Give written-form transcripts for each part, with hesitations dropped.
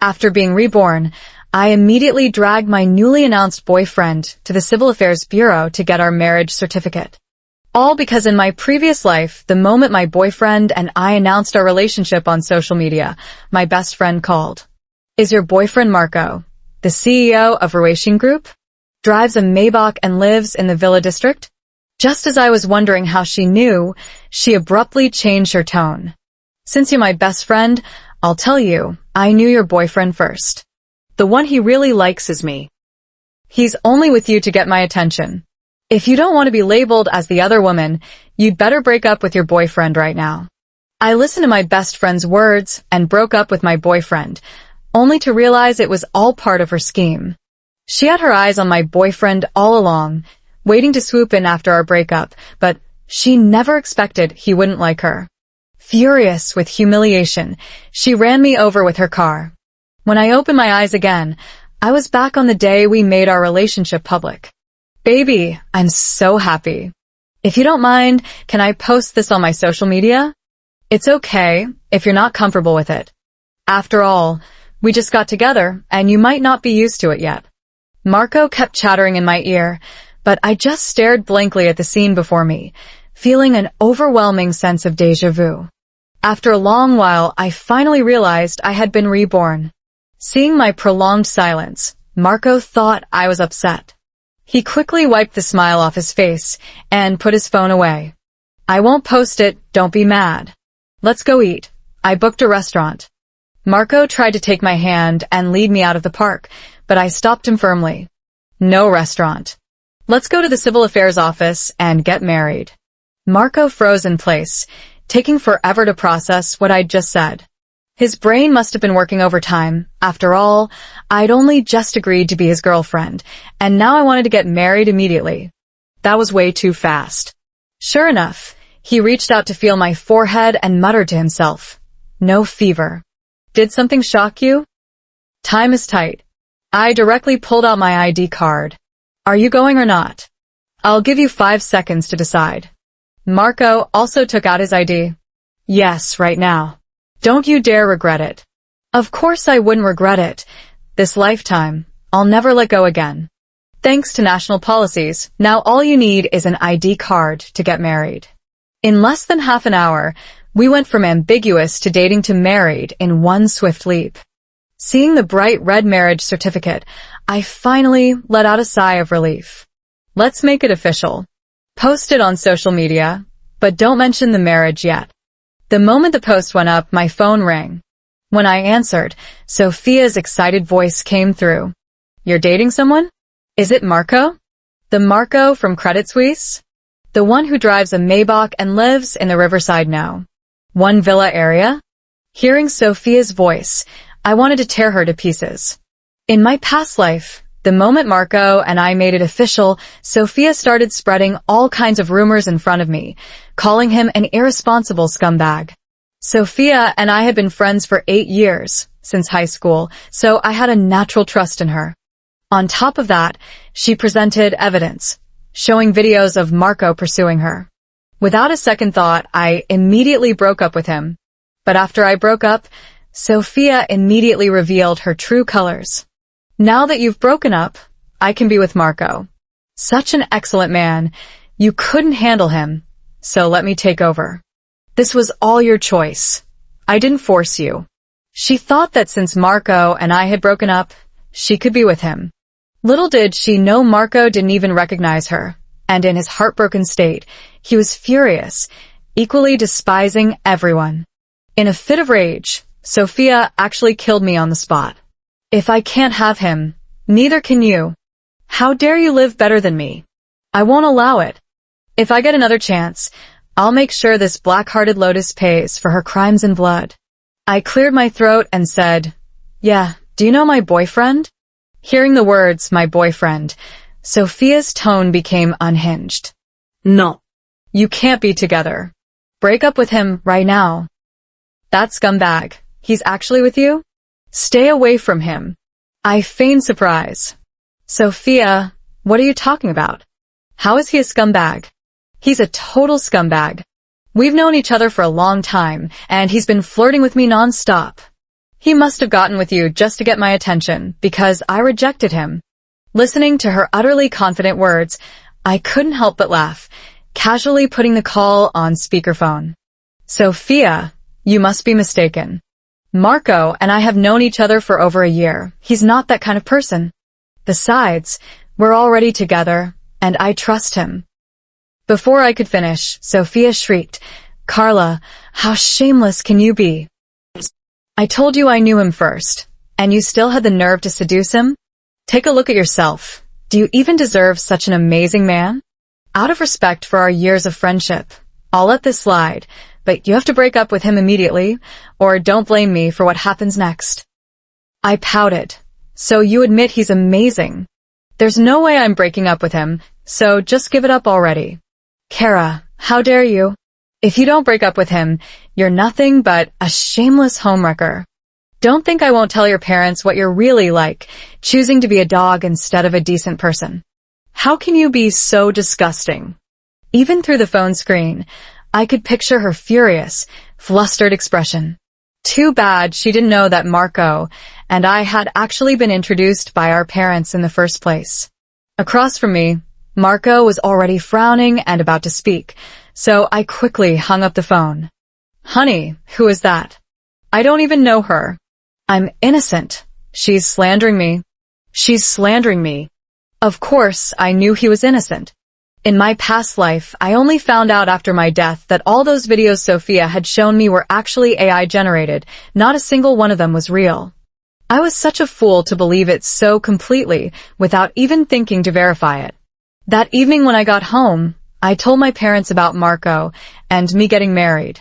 After being reborn, I immediately dragged my newly announced boyfriend to the Civil Affairs Bureau to get our marriage certificate. All because in my previous life, the moment my boyfriend and I announced our relationship on social media, my best friend called. Is your boyfriend Marco, the CEO of Ruasian Group? Drives a Maybach and lives in the Villa District? Just as I was wondering how she knew, she abruptly changed her tone. Since you're my best friend, I'll tell you, I knew your boyfriend first. The one he really likes is me. He's only with you to get my attention. If you don't want to be labeled as the other woman, you'd better break up with your boyfriend right now. I listened to my best friend's words and broke up with my boyfriend, only to realize it was all part of her scheme. She had her eyes on my boyfriend all along, waiting to swoop in after our breakup, but she never expected he wouldn't like her. Furious with humiliation, she ran me over with her car. When I opened my eyes again, I was back on the day we made our relationship public. Baby, I'm so happy. If you don't mind, can I post this on my social media? It's okay if you're not comfortable with it. After all, we just got together and you might not be used to it yet. Marco kept chattering in my ear, but I just stared blankly at the scene before me, feeling an overwhelming sense of déjà vu. After a long while, I finally realized I had been reborn. Seeing my prolonged silence, Marco thought I was upset. He quickly wiped the smile off his face and put his phone away. I won't post it, don't be mad. Let's go eat. I booked a restaurant. Marco tried to take my hand and lead me out of the park, but I stopped him firmly. No restaurant. Let's go to the Civil Affairs office and get married. Marco froze in place, taking forever to process what I'd just said. His brain must have been working overtime. After all, I'd only just agreed to be his girlfriend, and now I wanted to get married immediately. That was way too fast. Sure enough, he reached out to feel my forehead and muttered to himself, "No fever." Did something shock you? Time is tight. I directly pulled out my ID card. Are you going or not? I'll give you 5 seconds to decide. Marco also took out his ID. Yes, right now. Don't you dare regret it. Of course I wouldn't regret it. This lifetime, I'll never let go again. Thanks to national policies, now all you need is an ID card to get married. In less than half an hour, we went from ambiguous to dating to married in one swift leap. Seeing the bright red marriage certificate, I finally let out a sigh of relief. Let's make it official. Post it on social media, but don't mention the marriage yet. The moment the post went up, my phone rang. When I answered, Sophia's excited voice came through. You're dating someone? Is it Marco? The Marco from Credit Suisse? The one who drives a Maybach and lives in the Riverside now. One Villa area? Hearing Sophia's voice, I wanted to tear her to pieces. In my past life, the moment Marco and I made it official, Sophia started spreading all kinds of rumors in front of me, calling him an irresponsible scumbag. Sophia and I had been friends for 8 years, since high school, so I had a natural trust in her. On top of that, she presented evidence, showing videos of Marco pursuing her. Without a second thought, I immediately broke up with him. But after I broke up, Sophia immediately revealed her true colors. Now that you've broken up, I can be with Marco. Such an excellent man. You couldn't handle him, so let me take over. This was all your choice. I didn't force you. She thought that since Marco and I had broken up, she could be with him. Little did she know Marco didn't even recognize her, and in his heartbroken state, he was furious, equally despising everyone. In a fit of rage, Sophia actually killed me on the spot. If I can't have him, neither can you. How dare you live better than me? I won't allow it. If I get another chance, I'll make sure this black-hearted lotus pays for her crimes and blood. I cleared my throat and said, Yeah, do you know my boyfriend? Hearing the words, my boyfriend, Sophia's tone became unhinged. No. You can't be together. Break up with him right now. That scumbag, he's actually with you? Stay away from him. I feigned surprise. Sophia, what are you talking about? How is he a scumbag? He's a total scumbag. We've known each other for a long time, and he's been flirting with me non-stop. He must have gotten with you just to get my attention, because I rejected him. Listening to her utterly confident words, I couldn't help but laugh, casually putting the call on speakerphone. Sophia, you must be mistaken. Marco and I have known each other for over a year. He's not that kind of person. Besides, we're already together, and I trust him. Before I could finish, Sophia shrieked, Carla, how shameless can you be? I told you I knew him first, and you still had the nerve to seduce him? Take a look at yourself. Do you even deserve such an amazing man? Out of respect for our years of friendship, I'll let this slide, but you have to break up with him immediately, or don't blame me for what happens next. I pouted. So you admit he's amazing. There's no way I'm breaking up with him, so just give it up already. Kara, how dare you? If you don't break up with him, you're nothing but a shameless homewrecker. Don't think I won't tell your parents what you're really like, choosing to be a dog instead of a decent person. How can you be so disgusting? Even through the phone screen, I could picture her furious, flustered expression. Too bad she didn't know that Marco and I had actually been introduced by our parents in the first place. Across from me, Marco was already frowning and about to speak, so I quickly hung up the phone. Honey, who is that? I don't even know her. I'm innocent. She's slandering me. She's slandering me. Of course, I knew he was innocent. In my past life, I only found out after my death that all those videos Sophia had shown me were actually AI generated. Not a single one of them was real. I was such a fool to believe it so completely without even thinking to verify it. That evening when I got home, I told my parents about Marco and me getting married.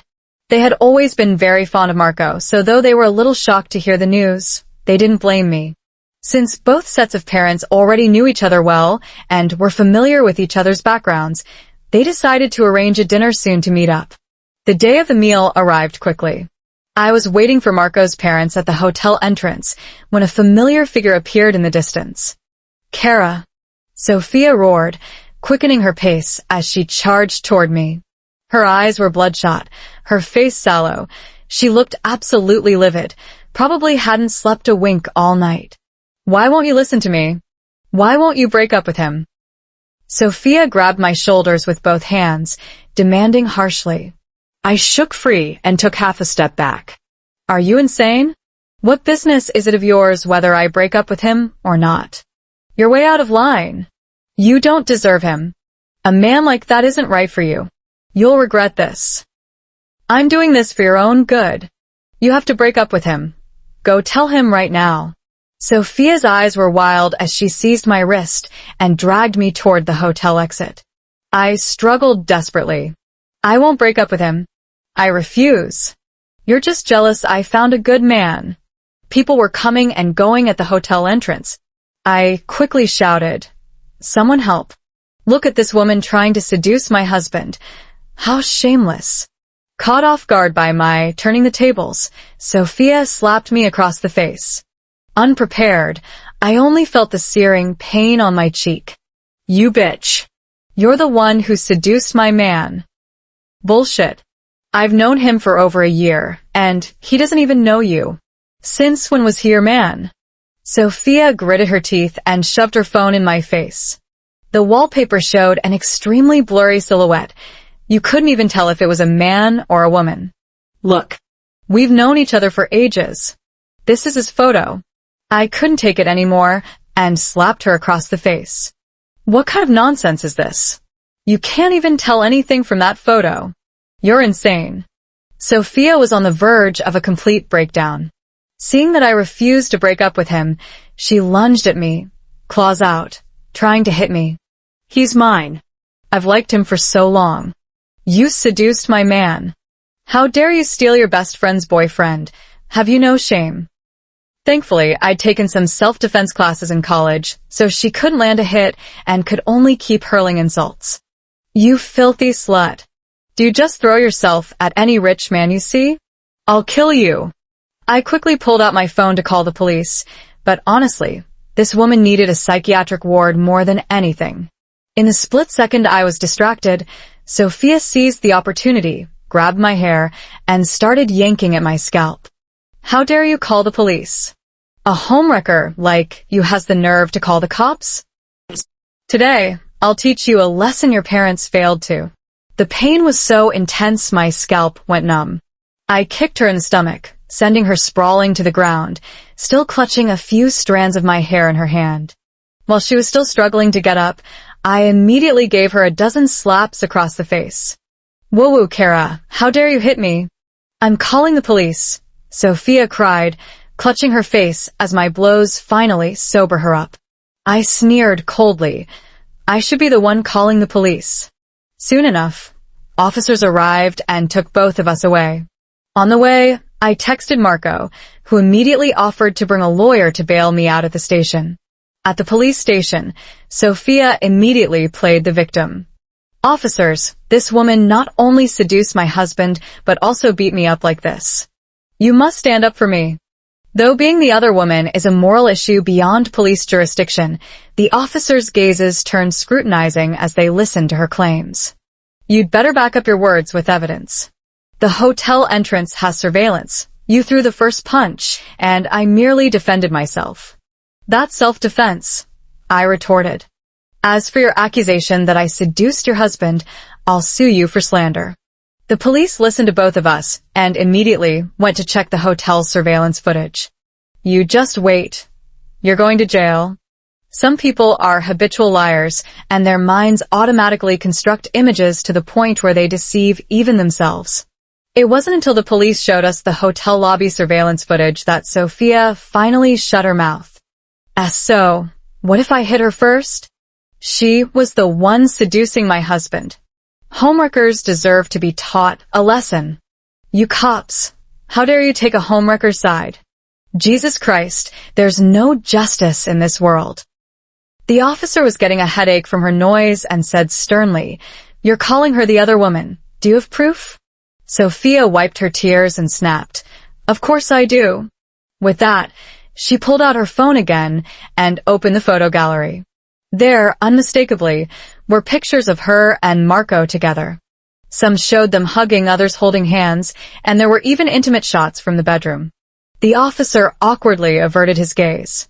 They had always been very fond of Marco, so though they were a little shocked to hear the news, they didn't blame me. Since both sets of parents already knew each other well and were familiar with each other's backgrounds, they decided to arrange a dinner soon to meet up. The day of the meal arrived quickly. I was waiting for Marco's parents at the hotel entrance when a familiar figure appeared in the distance. Kara, Sophia roared, quickening her pace as she charged toward me. Her eyes were bloodshot, her face sallow. She looked absolutely livid, probably hadn't slept a wink all night. Why won't you listen to me? Why won't you break up with him? Sophia grabbed my shoulders with both hands, demanding harshly. I shook free and took half a step back. Are you insane? What business is it of yours whether I break up with him or not? You're way out of line. You don't deserve him. A man like that isn't right for you. You'll regret this. I'm doing this for your own good. You have to break up with him. Go tell him right now. Sophia's eyes were wild as she seized my wrist and dragged me toward the hotel exit. I struggled desperately. I won't break up with him. I refuse. You're just jealous I found a good man. People were coming and going at the hotel entrance. I quickly shouted, Someone help. Look at this woman trying to seduce my husband. How shameless. Caught off guard by my turning the tables, Sophia slapped me across the face. Unprepared, I only felt the searing pain on my cheek. You bitch. You're the one who seduced my man. Bullshit. I've known him for over a year, and he doesn't even know you. Since when was he your man? Sophia gritted her teeth and shoved her phone in my face. The wallpaper showed an extremely blurry silhouette. You couldn't even tell if it was a man or a woman. Look. We've known each other for ages. This is his photo. I couldn't take it anymore and slapped her across the face. What kind of nonsense is this? You can't even tell anything from that photo. You're insane. Sophia was on the verge of a complete breakdown. Seeing that I refused to break up with him, she lunged at me, claws out, trying to hit me. He's mine. I've liked him for so long. You seduced my man. How dare you steal your best friend's boyfriend? Have you no shame? Thankfully, I'd taken some self-defense classes in college, so she couldn't land a hit and could only keep hurling insults. You filthy slut. Do you just throw yourself at any rich man you see? I'll kill you. I quickly pulled out my phone to call the police, but honestly, this woman needed a psychiatric ward more than anything. In the split second I was distracted, Sophia seized the opportunity, grabbed my hair, and started yanking at my scalp. How dare you call the police? A homewrecker like you has the nerve to call the cops? Today, I'll teach you a lesson your parents failed to. The pain was so intense my scalp went numb. I kicked her in the stomach, sending her sprawling to the ground, still clutching a few strands of my hair in her hand. While she was still struggling to get up, I immediately gave her a dozen slaps across the face. Whoa, Kara, how dare you hit me? I'm calling the police, Sophia cried, clutching her face as my blows finally sober her up. I sneered coldly. I should be the one calling the police. Soon enough, officers arrived and took both of us away. On the way, I texted Marco, who immediately offered to bring a lawyer to bail me out at the station. At the police station, Sophia immediately played the victim. Officers, this woman not only seduced my husband, but also beat me up like this. You must stand up for me. Though being the other woman is a moral issue beyond police jurisdiction, the officers' gazes turned scrutinizing as they listened to her claims. You'd better back up your words with evidence. The hotel entrance has surveillance. You threw the first punch, and I merely defended myself. That's self-defense, I retorted. As for your accusation that I seduced your husband, I'll sue you for slander. The police listened to both of us and immediately went to check the hotel's surveillance footage. You just wait. You're going to jail. Some people are habitual liars, and their minds automatically construct images to the point where they deceive even themselves. It wasn't until the police showed us the hotel lobby surveillance footage that Sophia finally shut her mouth. So, what if I hit her first? She was the one seducing my husband. Homewreckers deserve to be taught a lesson. You cops, how dare you take a homewrecker's side? Jesus Christ, there's no justice in this world. The officer was getting a headache from her noise and said sternly, You're calling her the other woman. Do you have proof? Sophia wiped her tears and snapped, Of course I do. With that, she pulled out her phone again and opened the photo gallery. There, unmistakably, were pictures of her and Marco together. Some showed them hugging, others holding hands, and there were even intimate shots from the bedroom. The officer awkwardly averted his gaze.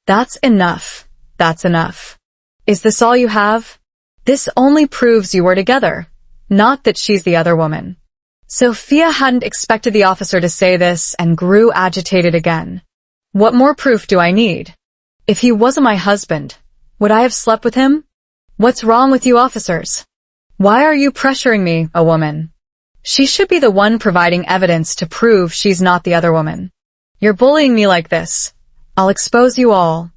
That's enough. That's enough. Is this all you have? This only proves you were together, not that she's the other woman. Sophia hadn't expected the officer to say this and grew agitated again. What more proof do I need? If he wasn't my husband, would I have slept with him? What's wrong with you officers? Why are you pressuring me, a woman? She should be the one providing evidence to prove she's not the other woman. You're bullying me like this. I'll expose you all.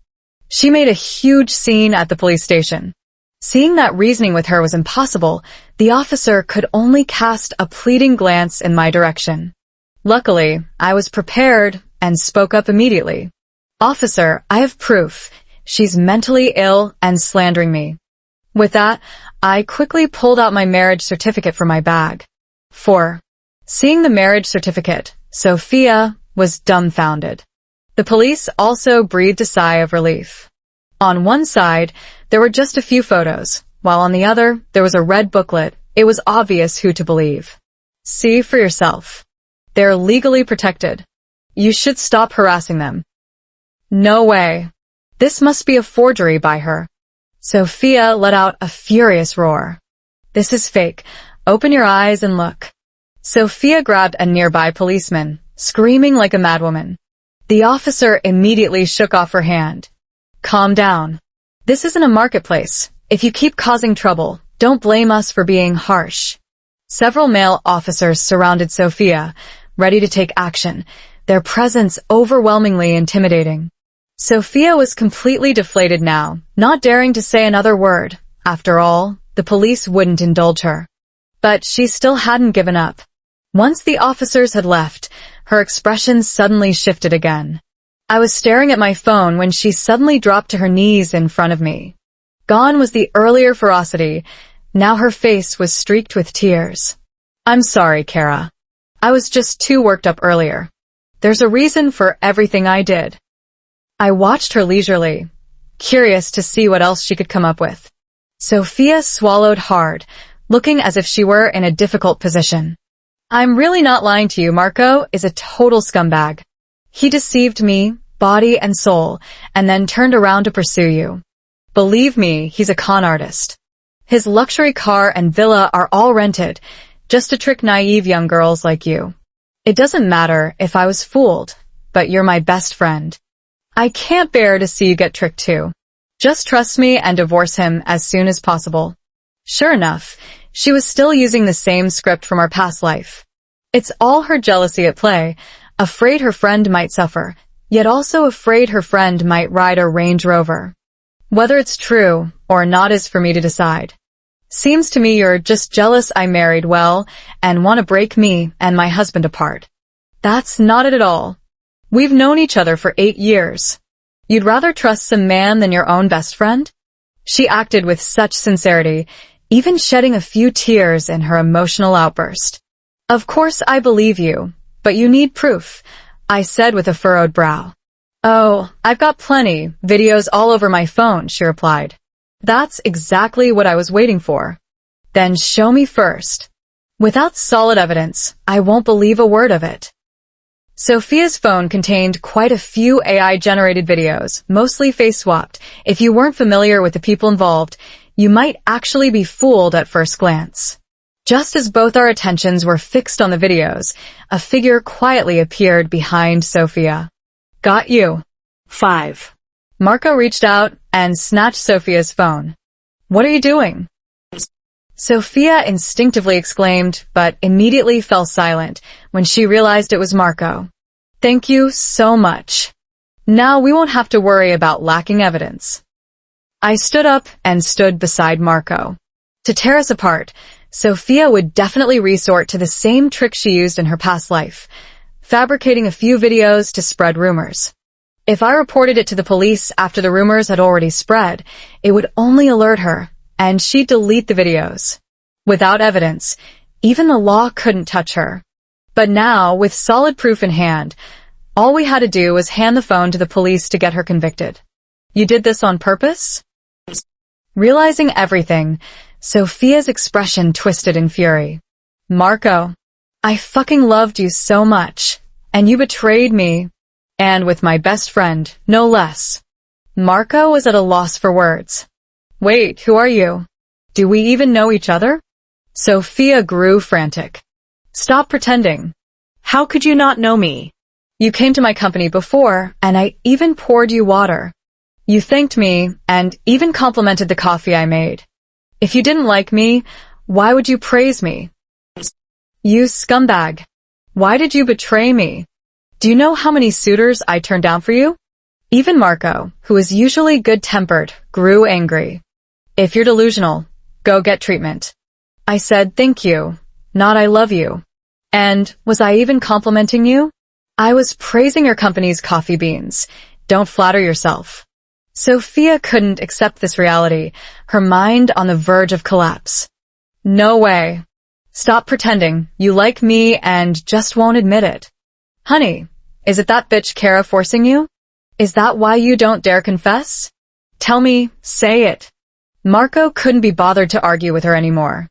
She made a huge scene at the police station. Seeing that reasoning with her was impossible, the officer could only cast a pleading glance in my direction. Luckily, I was prepared and spoke up immediately. Officer, I have proof. She's mentally ill and slandering me. With that, I quickly pulled out my marriage certificate from my bag. 4. Seeing the marriage certificate, Sophia was dumbfounded. The police also breathed a sigh of relief. On one side, there were just a few photos, while on the other, there was a red booklet. It was obvious who to believe. See for yourself. They're legally protected. You should stop harassing them. No way. This must be a forgery by her. Sophia let out a furious roar. This is fake. Open your eyes and look. Sophia grabbed a nearby policeman, screaming like a madwoman. The officer immediately shook off her hand. Calm down. This isn't a marketplace. If you keep causing trouble, don't blame us for being harsh. Several male officers surrounded Sophia, ready to take action, their presence overwhelmingly intimidating. Sophia was completely deflated now, not daring to say another word. After all, the police wouldn't indulge her. But she still hadn't given up. Once the officers had left, her expression suddenly shifted again. I was staring at my phone when she suddenly dropped to her knees in front of me. Gone was the earlier ferocity. Now her face was streaked with tears. I'm sorry, Kara. I was just too worked up earlier. There's a reason for everything I did. I watched her leisurely, curious to see what else she could come up with. Sophia swallowed hard, looking as if she were in a difficult position. I'm really not lying to you. Marco is a total scumbag. He deceived me, body and soul, and then turned around to pursue you. Believe me, he's a con artist. His luxury car and villa are all rented, just to trick naive young girls like you. It doesn't matter if I was fooled, but you're my best friend. I can't bear to see you get tricked too. Just trust me and divorce him as soon as possible. Sure enough, she was still using the same script from our past life. It's all her jealousy at play, afraid her friend might suffer, yet also afraid her friend might ride a Range Rover. Whether it's true or not is for me to decide. Seems to me you're just jealous I married well and want to break me and my husband apart. That's not it at all. We've known each other for 8 years. You'd rather trust some man than your own best friend? She acted with such sincerity, even shedding a few tears in her emotional outburst. Of course I believe you, but you need proof, I said with a furrowed brow. Oh, I've got plenty, videos all over my phone, she replied. That's exactly what I was waiting for. Then show me first. Without solid evidence, I won't believe a word of it. Sophia's phone contained quite a few AI-generated videos, mostly face-swapped. If you weren't familiar with the people involved, you might actually be fooled at first glance. Just as both our attentions were fixed on the videos, a figure quietly appeared behind Sophia. Got you. 5. Marco reached out and snatched Sophia's phone. What are you doing? Sophia instinctively exclaimed, but immediately fell silent when she realized it was Marco. Thank you so much. Now we won't have to worry about lacking evidence. I stood up and stood beside Marco. To tear us apart, Sophia would definitely resort to the same trick she used in her past life, fabricating a few videos to spread rumors. If I reported it to the police after the rumors had already spread, it would only alert her, and she'd delete the videos. Without evidence, even the law couldn't touch her. But now, with solid proof in hand, all we had to do was hand the phone to the police to get her convicted. You did this on purpose? Realizing everything, Sophia's expression twisted in fury. Marco, I fucking loved you so much, and you betrayed me. And with my best friend, no less. Marco was at a loss for words. Wait, who are you? Do we even know each other? Sophia grew frantic. Stop pretending. How could you not know me? You came to my company before, and I even poured you water. You thanked me, and even complimented the coffee I made. If you didn't like me, why would you praise me? You scumbag. Why did you betray me? Do you know how many suitors I turned down for you? Even Marco, who is usually good-tempered, grew angry. If you're delusional, go get treatment. I said thank you, not I love you. And was I even complimenting you? I was praising your company's coffee beans. Don't flatter yourself. Sophia couldn't accept this reality, her mind on the verge of collapse. No way. Stop pretending you like me and just won't admit it. Honey, is it that bitch Kara forcing you? Is that why you don't dare confess? Tell me, say it. Marco couldn't be bothered to argue with her anymore.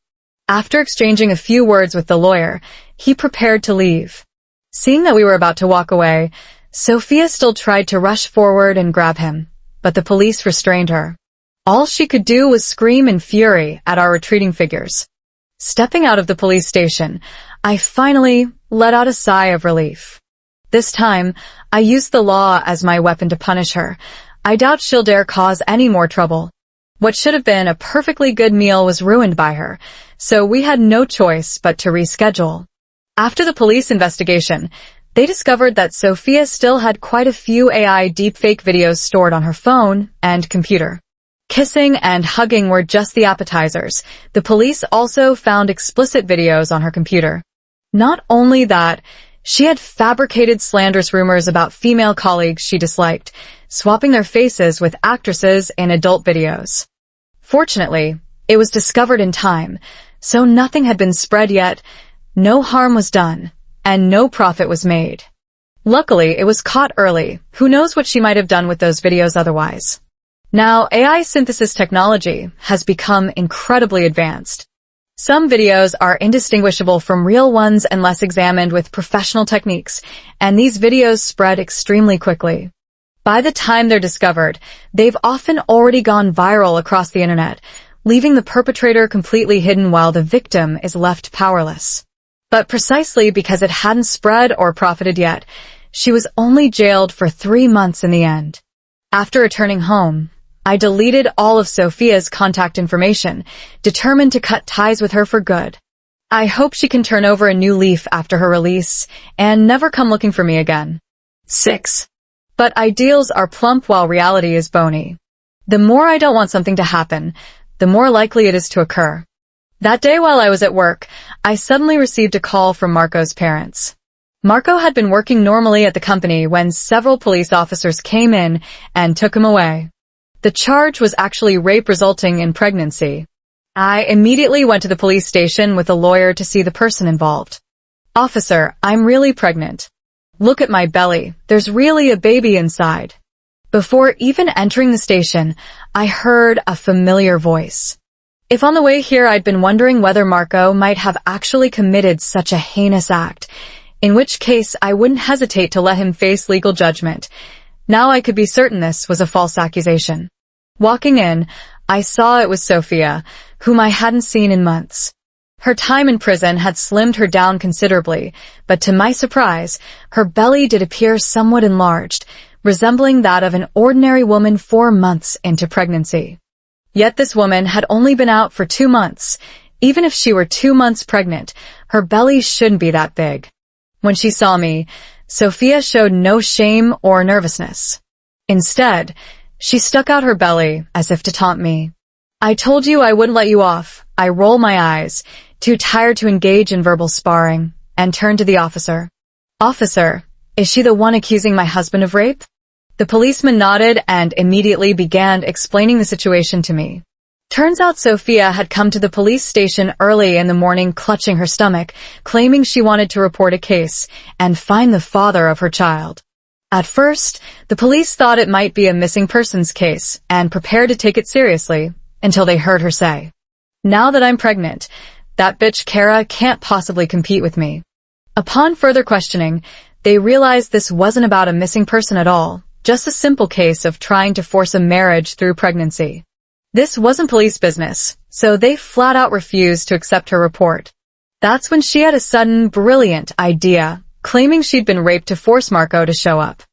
After exchanging a few words with the lawyer, he prepared to leave. Seeing that we were about to walk away, Sophia still tried to rush forward and grab him, but the police restrained her. All she could do was scream in fury at our retreating figures. Stepping out of the police station, I finally let out a sigh of relief. This time, I used the law as my weapon to punish her. I doubt she'll dare cause any more trouble. What should have been a perfectly good meal was ruined by her, so we had no choice but to reschedule. After the police investigation, they discovered that Sophia still had quite a few AI deepfake videos stored on her phone and computer. Kissing and hugging were just the appetizers. The police also found explicit videos on her computer. Not only that, she had fabricated slanderous rumors about female colleagues she disliked, swapping their faces with actresses in adult videos. Fortunately, it was discovered in time, so nothing had been spread yet, no harm was done, and no profit was made. Luckily, it was caught early. Who knows what she might have done with those videos otherwise? Now, AI synthesis technology has become incredibly advanced. Some videos are indistinguishable from real ones unless examined with professional techniques, and these videos spread extremely quickly. By the time they're discovered, they've often already gone viral across the internet, leaving the perpetrator completely hidden while the victim is left powerless. But precisely because it hadn't spread or profited yet, she was only jailed for 3 months in the end. After returning home, I deleted all of Sophia's contact information, determined to cut ties with her for good. I hope she can turn over a new leaf after her release and never come looking for me again. 6. But ideals are plump while reality is bony. The more I don't want something to happen, the more likely it is to occur. That day while I was at work, I suddenly received a call from Marco's parents. Marco had been working normally at the company when several police officers came in and took him away. The charge was actually rape resulting in pregnancy. I immediately went to the police station with a lawyer to see the person involved. "Officer, I'm really pregnant. Look at my belly. There's really a baby inside." Before even entering the station, I heard a familiar voice. If on the way here I'd been wondering whether Marco might have actually committed such a heinous act, in which case I wouldn't hesitate to let him face legal judgment. Now I could be certain this was a false accusation. Walking in, I saw it was Sophia, whom I hadn't seen in months. Her time in prison had slimmed her down considerably, but to my surprise, her belly did appear somewhat enlarged, resembling that of an ordinary woman 4 months into pregnancy. Yet this woman had only been out for 2 months. Even if she were 2 months pregnant, her belly shouldn't be that big. When she saw me, Sophia showed no shame or nervousness. Instead, she stuck out her belly as if to taunt me. "I told you I wouldn't let you off." I rolled my eyes, too tired to engage in verbal sparring, and turned to the officer. "Officer, is she the one accusing my husband of rape?" The policeman nodded and immediately began explaining the situation to me. Turns out Sophia had come to the police station early in the morning clutching her stomach, claiming she wanted to report a case and find the father of her child. At first, the police thought it might be a missing persons case and prepared to take it seriously until they heard her say, "Now that I'm pregnant, that bitch Kara can't possibly compete with me." Upon further questioning, they realized this wasn't about a missing person at all, just a simple case of trying to force a marriage through pregnancy. This wasn't police business, so they flat out refused to accept her report. That's when she had a sudden, brilliant idea, claiming she'd been raped to force Marco to show up.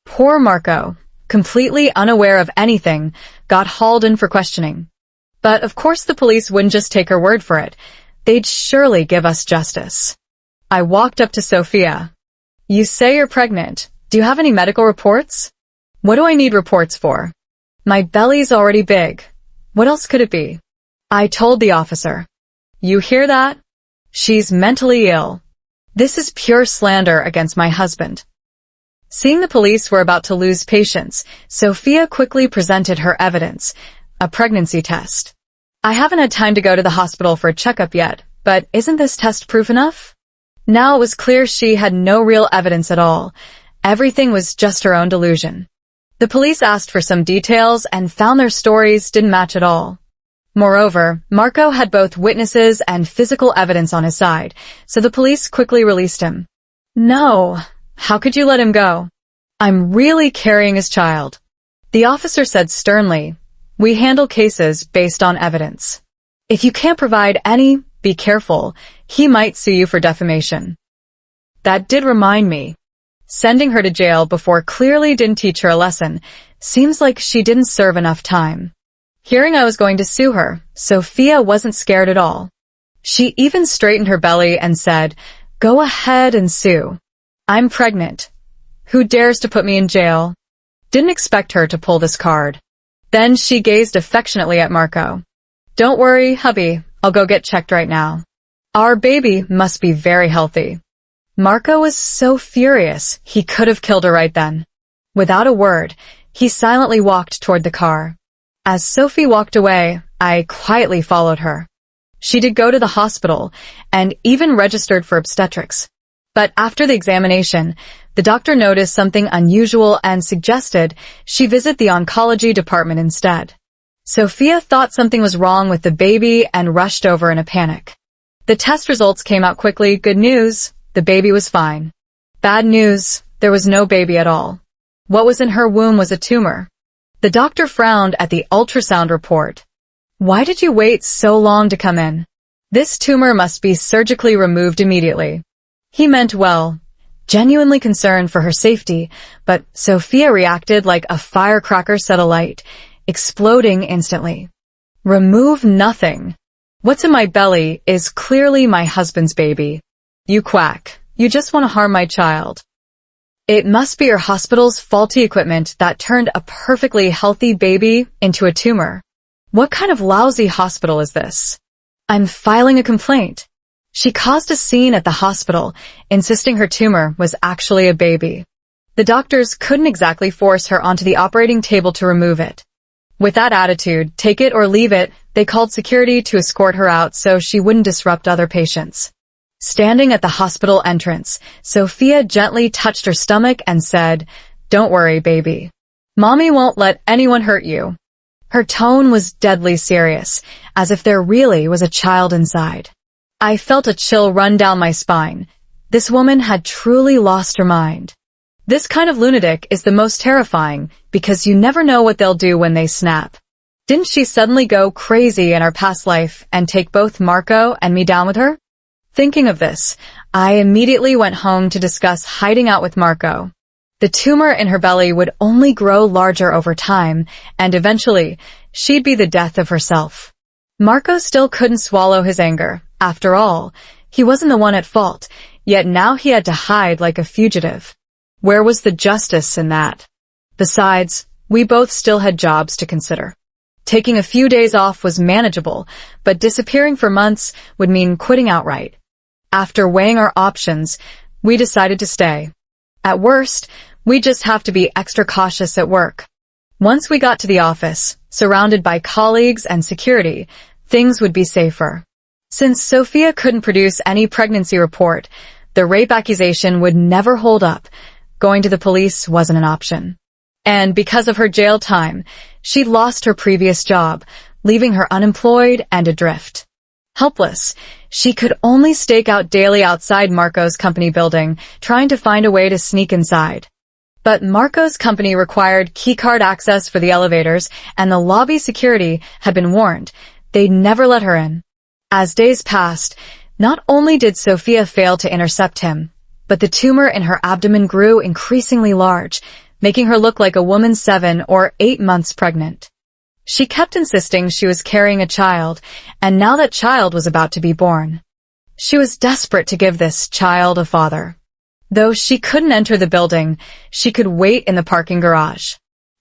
Poor Marco, completely unaware of anything, got hauled in for questioning. But of course the police wouldn't just take her word for it. They'd surely give us justice. I walked up to Sophia. "You say you're pregnant. Do you have any medical reports?" "What do I need reports for? My belly's already big. What else could it be?" I told the officer. "You hear that? She's mentally ill. This is pure slander against my husband." Seeing the police were about to lose patience, Sophia quickly presented her evidence, a pregnancy test. "I haven't had time to go to the hospital for a checkup yet, but isn't this test proof enough?" Now it was clear she had no real evidence at all. Everything was just her own delusion. The police asked for some details and found their stories didn't match at all. Moreover, Marco had both witnesses and physical evidence on his side, so the police quickly released him. "No, how could you let him go? I'm really carrying his child." The officer said sternly, "We handle cases based on evidence. If you can't provide any, be careful. He might sue you for defamation." That did remind me. Sending her to jail before clearly didn't teach her a lesson. Seems like she didn't serve enough time. Hearing I was going to sue her, Sophia wasn't scared at all. She even straightened her belly and said, "Go ahead and sue. I'm pregnant. Who dares to put me in jail?" Didn't expect her to pull this card. Then she gazed affectionately at Marco. "Don't worry, hubby. I'll go get checked right now. Our baby must be very healthy." Marco was so furious, he could have killed her right then. Without a word, he silently walked toward the car. As Sophie walked away, I quietly followed her. She did go to the hospital and even registered for obstetrics. But after the examination, the doctor noticed something unusual and suggested she visit the oncology department instead. Sophia thought something was wrong with the baby and rushed over in a panic. The test results came out quickly. Good news, the baby was fine. Bad news, there was no baby at all. What was in her womb was a tumor. The doctor frowned at the ultrasound report. Why did you wait so long to come in? This tumor must be surgically removed immediately. He meant well, genuinely concerned for her safety, but Sophia reacted like a firecracker set alight, exploding instantly. Remove nothing. What's in my belly is clearly my husband's baby. You quack. You just want to harm my child. It must be your hospital's faulty equipment that turned a perfectly healthy baby into a tumor. What kind of lousy hospital is this? I'm filing a complaint. She caused a scene at the hospital, insisting her tumor was actually a baby. The doctors couldn't exactly force her onto the operating table to remove it. With that attitude, take it or leave it, they called security to escort her out so she wouldn't disrupt other patients. Standing at the hospital entrance, Sophia gently touched her stomach and said, "Don't worry, baby. Mommy won't let anyone hurt you." Her tone was deadly serious, as if there really was a child inside. I felt a chill run down my spine. This woman had truly lost her mind. This kind of lunatic is the most terrifying because you never know what they'll do when they snap. Didn't she suddenly go crazy in her past life and take both Marco and me down with her? Thinking of this, I immediately went home to discuss hiding out with Marco. The tumor in her belly would only grow larger over time, and eventually, she'd be the death of herself. Marco still couldn't swallow his anger. After all, he wasn't the one at fault, yet now he had to hide like a fugitive. Where was the justice in that? Besides, we both still had jobs to consider. Taking a few days off was manageable, but disappearing for months would mean quitting outright. After weighing our options, we decided to stay. At worst, we just have to be extra cautious at work. Once we got to the office, surrounded by colleagues and security, things would be safer. Since Sophia couldn't produce any pregnancy report, the rape accusation would never hold up. Going to the police wasn't an option. And because of her jail time, she'd lost her previous job, leaving her unemployed and adrift. Helpless, she could only stake out daily outside Marco's company building, trying to find a way to sneak inside. But Marco's company required keycard access for the elevators, and the lobby security had been warned they'd never let her in. As days passed, not only did Sophia fail to intercept him, but the tumor in her abdomen grew increasingly large, making her look like a woman 7 or 8 months pregnant. She kept insisting she was carrying a child, and now that child was about to be born. She was desperate to give this child a father. Though she couldn't enter the building, she could wait in the parking garage.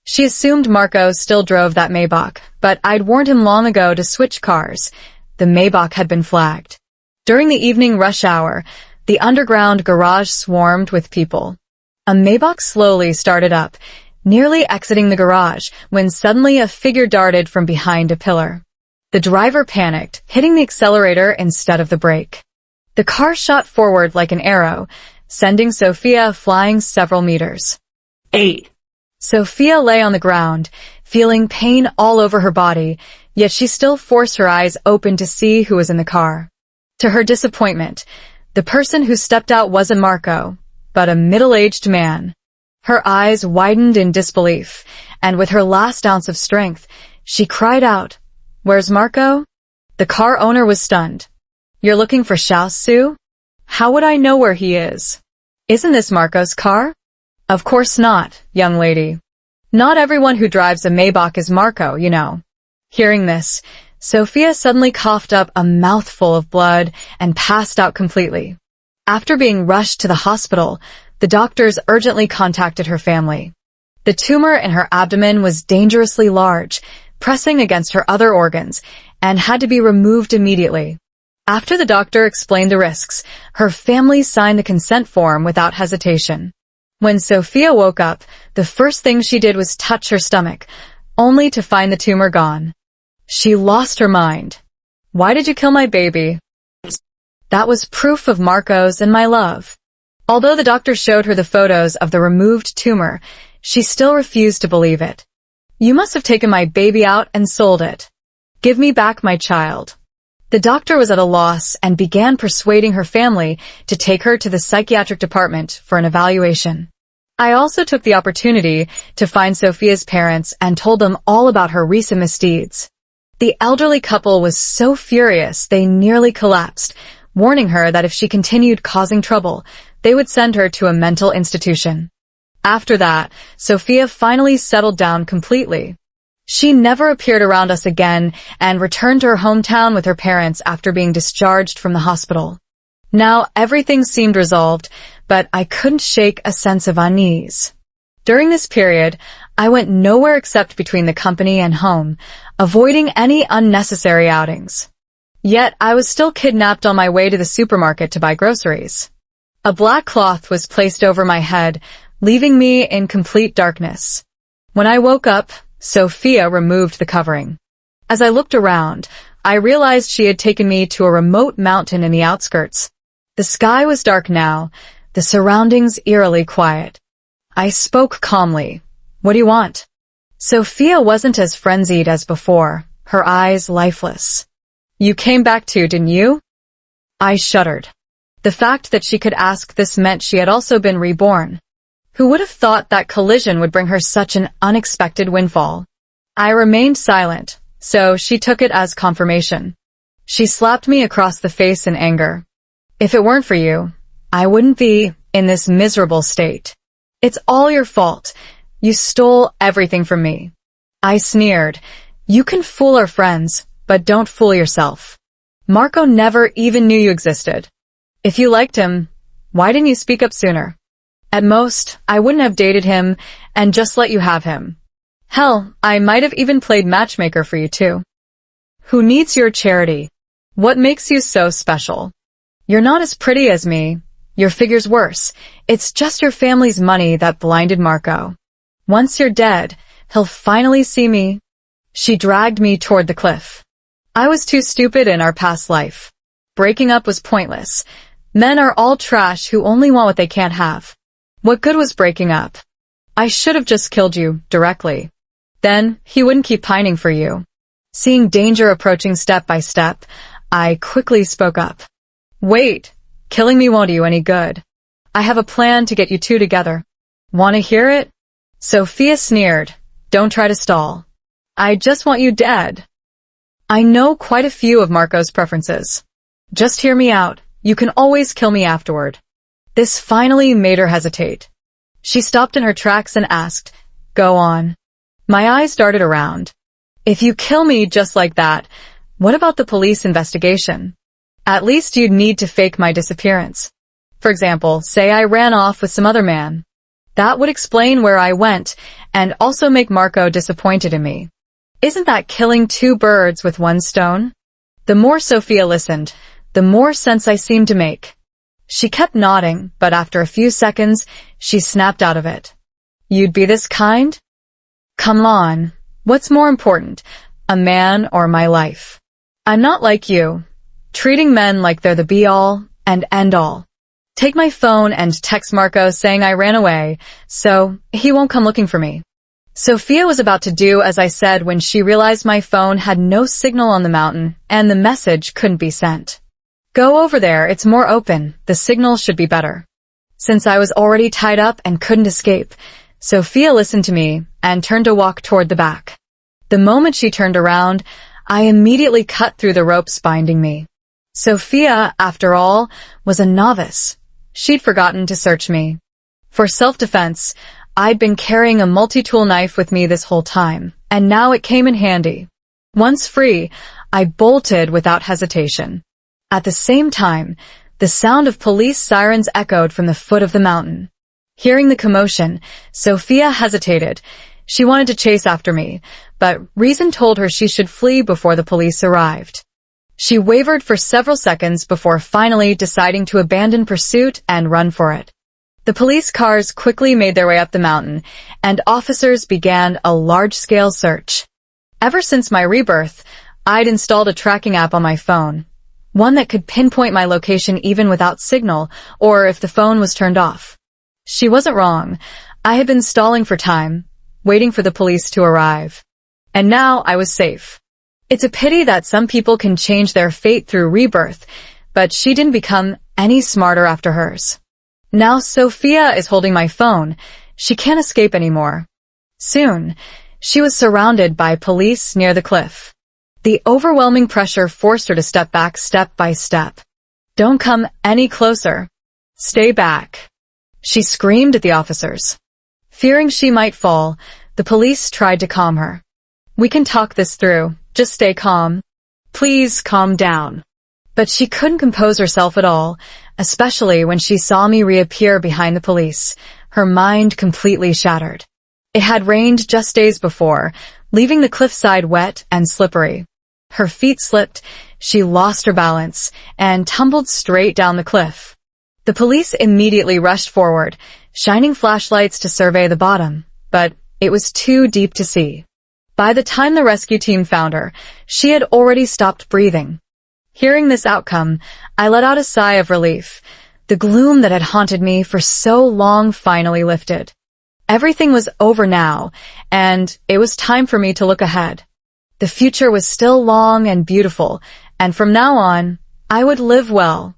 She assumed Marco still drove that Maybach, but I'd warned him long ago to switch cars. The Maybach had been flagged. During the evening rush hour, the underground garage swarmed with people. A Maybach slowly started up, nearly exiting the garage, when suddenly a figure darted from behind a pillar. The driver panicked, hitting the accelerator instead of the brake. The car shot forward like an arrow, sending Sophia flying several meters. 8. Sophia lay on the ground, feeling pain all over her body, yet she still forced her eyes open to see who was in the car. To her disappointment, the person who stepped out wasn't Marco, but a middle-aged man. Her eyes widened in disbelief, and with her last ounce of strength, she cried out, "Where's Marco?" The car owner was stunned. "You're looking for Xiao Su? How would I know where he is? Isn't this Marco's car?" "Of course not, young lady. Not everyone who drives a Maybach is Marco, you know." Hearing this, Sophia suddenly coughed up a mouthful of blood and passed out completely. After being rushed to the hospital, the doctors urgently contacted her family. The tumor in her abdomen was dangerously large, pressing against her other organs, and had to be removed immediately. After the doctor explained the risks, her family signed the consent form without hesitation. When Sophia woke up, the first thing she did was touch her stomach, only to find the tumor gone. She lost her mind. "Why did you kill my baby?" That was proof of Marco's and my love. Although the doctor showed her the photos of the removed tumor, she still refused to believe it. You must have taken my baby out and sold it. Give me back my child. The doctor was at a loss and began persuading her family to take her to the psychiatric department for an evaluation. I also took the opportunity to find Sophia's parents and told them all about her recent misdeeds. The elderly couple was so furious they nearly collapsed, warning her that if she continued causing trouble, they would send her to a mental institution. After that, Sophia finally settled down completely. She never appeared around us again and returned to her hometown with her parents after being discharged from the hospital. Now everything seemed resolved, but I couldn't shake a sense of unease. During this period, I went nowhere except between the company and home, avoiding any unnecessary outings. Yet I was still kidnapped on my way to the supermarket to buy groceries. A black cloth was placed over my head, leaving me in complete darkness. When I woke up, Sophia removed the covering. As I looked around, I realized she had taken me to a remote mountain in the outskirts. The sky was dark now, the surroundings eerily quiet. I spoke calmly. What do you want? Sophia wasn't as frenzied as before, her eyes lifeless. You came back too, didn't you? I shuddered. The fact that she could ask this meant she had also been reborn. Who would have thought that collision would bring her such an unexpected windfall? I remained silent, so she took it as confirmation. She slapped me across the face in anger. If it weren't for you, I wouldn't be in this miserable state. It's all your fault. You stole everything from me. I sneered. You can fool our friends, but don't fool yourself. Marco never even knew you existed. If you liked him, why didn't you speak up sooner? At most, I wouldn't have dated him and just let you have him. Hell, I might have even played matchmaker for you too. Who needs your charity? What makes you so special? You're not as pretty as me. Your figure's worse. It's just your family's money that blinded Marco. Once you're dead, he'll finally see me. She dragged me toward the cliff. I was too stupid in our past life. Breaking up was pointless. Men are all trash who only want what they can't have. What good was breaking up? I should have just killed you directly. Then he wouldn't keep pining for you. Seeing danger approaching step by step, I quickly spoke up. Wait, killing me won't do you any good. I have a plan to get you two together. Want to hear it? Sophia sneered. Don't try to stall. I just want you dead. I know quite a few of Marco's preferences. Just hear me out. You can always kill me afterward. This finally made her hesitate. She stopped in her tracks and asked, Go on. My eyes darted around. If you kill me just like that, what about the police investigation? At least you'd need to fake my disappearance. For example, say I ran off with some other man. That would explain where I went and also make Marco disappointed in me. Isn't that killing two birds with one stone? The more Sophia listened, the more sense I seemed to make. She kept nodding, but after a few seconds, she snapped out of it. You'd be this kind? Come on. What's more important, a man or my life? I'm not like you, treating men like they're the be-all and end-all. Take my phone and text Marco saying I ran away, so he won't come looking for me. Sophia was about to do as I said when she realized my phone had no signal on the mountain and the message couldn't be sent. Go over there, it's more open, the signal should be better. Since I was already tied up and couldn't escape, Sophia listened to me and turned to walk toward the back. The moment she turned around, I immediately cut through the ropes binding me. Sophia, after all, was a novice. She'd forgotten to search me. For self-defense, I'd been carrying a multi-tool knife with me this whole time, and now it came in handy. Once free, I bolted without hesitation. At the same time, the sound of police sirens echoed from the foot of the mountain. Hearing the commotion, Sophia hesitated. She wanted to chase after me, but reason told her she should flee before the police arrived. She wavered for several seconds before finally deciding to abandon pursuit and run for it. The police cars quickly made their way up the mountain, and officers began a large-scale search. Ever since my rebirth, I'd installed a tracking app on my phone, one that could pinpoint my location even without signal or if the phone was turned off. She wasn't wrong. I had been stalling for time. waiting for the police to arrive. And now I was safe. It's a pity that some people can change their fate through rebirth, but she didn't become any smarter after hers. Now Sophia is holding my phone. She can't escape anymore. Soon, she was surrounded by police near the cliff. The overwhelming pressure forced her to step back step by step. "Don't come any closer. Stay back," she screamed at the officers. Fearing she might fall, the police tried to calm her. "We can talk this through. Just stay calm. Please calm down." But she couldn't compose herself at all, especially when she saw me reappear behind the police, her mind completely shattered. It had rained just days before, leaving the cliffside wet and slippery. Her feet slipped, she lost her balance, and tumbled straight down the cliff. The police immediately rushed forward, shining flashlights to survey the bottom, but it was too deep to see. By the time the rescue team found her, she had already stopped breathing. Hearing this outcome, I let out a sigh of relief. The gloom that had haunted me for so long finally lifted. Everything was over now, and it was time for me to look ahead. The future was still long and beautiful, and from now on, I would live well,